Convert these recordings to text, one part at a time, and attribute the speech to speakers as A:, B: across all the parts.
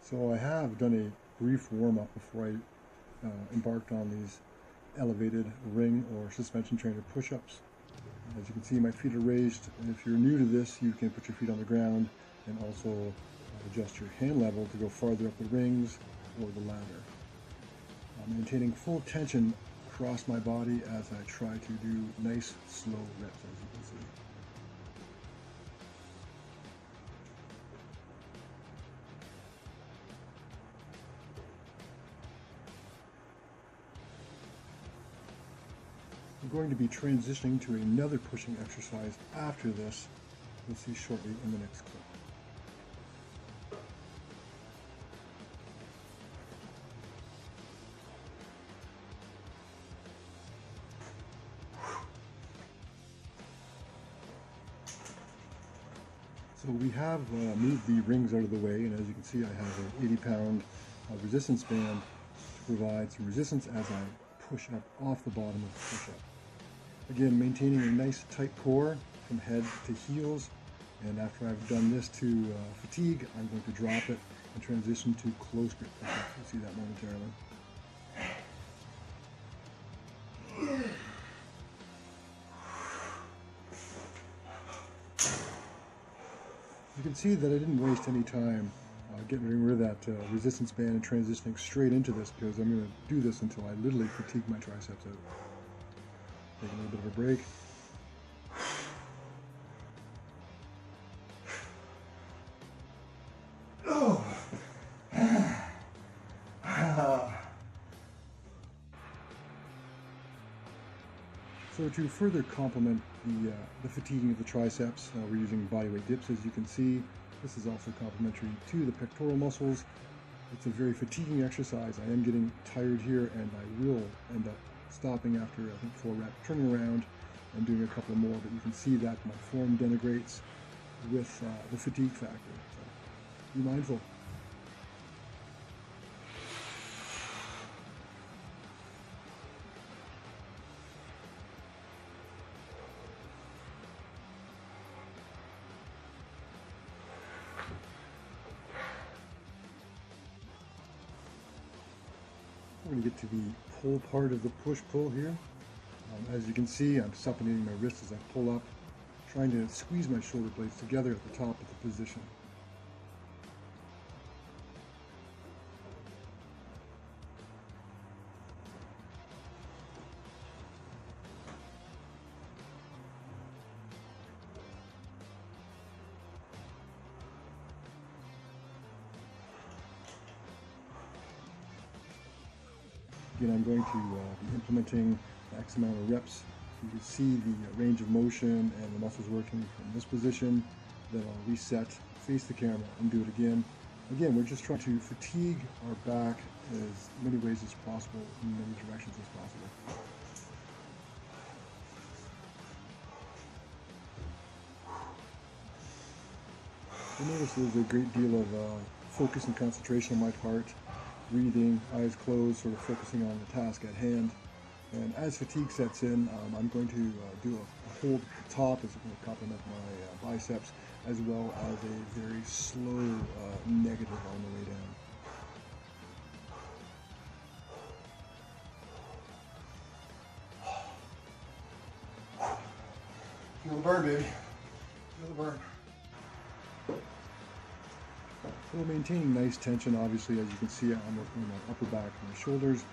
A: So I have done a brief warm-up before I embarked on these elevated ring or suspension trainer push-ups. As you can see, my feet are raised. If you're new to this, you can put your feet on the ground and also adjust your hand level to go farther up the rings or the ladder. Maintaining full tension across my body as I try to do nice, slow reps, as you can see. I'm going to be transitioning to another pushing exercise after this. You'll see shortly in the next clip. So we have moved the rings out of the way, and as you can see, I have an 80-pound resistance band to provide some resistance as I push up off the bottom of the push-up. Again, maintaining a nice tight core from head to heels, and after I've done this to fatigue, I'm going to drop it and transition to close grip push-ups. You'll see that momentarily. You can see that I didn't waste any time getting rid of that resistance band and transitioning straight into this, because I'm going to do this until I literally fatigue my triceps out. Take a little bit of a break. So to further complement the fatiguing of the triceps, we're using bodyweight dips, as you can see. This is also complementary to the pectoral muscles. It's a very fatiguing exercise. I am getting tired here, and I will end up stopping after, I think, 4 reps, turning around and doing a couple more, but you can see that my form denigrates with the fatigue factor. So be mindful. We're going to get to the pull part of the push-pull here. As you can see, I'm supinating my wrist as I pull up, trying to squeeze my shoulder blades together at the top of the position. Again, I'm going to be implementing X amount of reps. You can see the range of motion and the muscles working from this position. Then I'll reset, face the camera, and do it again. Again, we're just trying to fatigue our back as many ways as possible, in many directions as possible. I notice there's a great deal of focus and concentration on my part. Breathing, eyes closed, sort of focusing on the task at hand. And as fatigue sets in, I'm going to do a hold at the top as going to complement my biceps, as well as a very slow negative on the way down. Feel the burn, baby. Feel the burn. So maintaining nice tension, obviously, as you can see, I'm working on my upper back and my shoulders.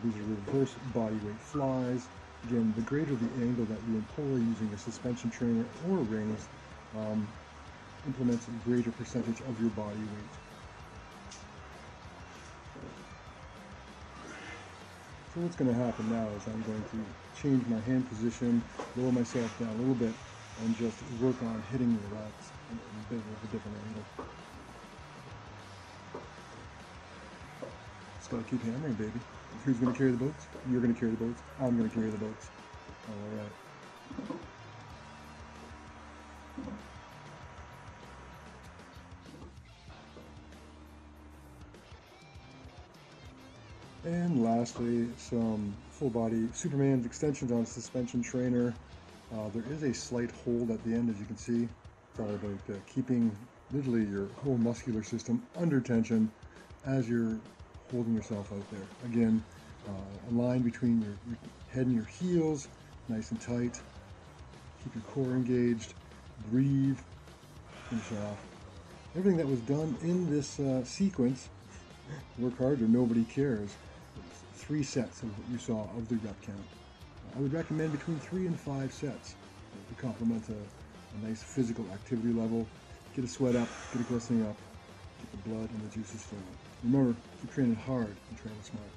A: These are reverse bodyweight flies. Again, the greater the angle that you employ using a suspension trainer or rings implements a greater percentage of your body weight. So what's going to happen now is I'm going to change my hand position, lower myself down a little bit, and just work on hitting the racks in a bit of a different angle. Just gotta keep hammering, baby. Who's gonna carry the boats? You're gonna carry the boats. I'm gonna carry the boats. All right. And lastly, some full body Superman extensions on suspension trainer. There is a slight hold at the end, as you can see. It's all about keeping literally your whole muscular system under tension as you're holding yourself out there. Again, a line between your head and your heels, nice and tight. Keep your core engaged. Breathe. Finish off. Everything that was done in this sequence, work hard or nobody cares. 3 sets of what you saw of the rep count. I would recommend between 3 and 5 sets to complement a nice physical activity level. Get a sweat up, get a glistening up, get the blood and the juices flowing. Remember, keep training hard and training smart.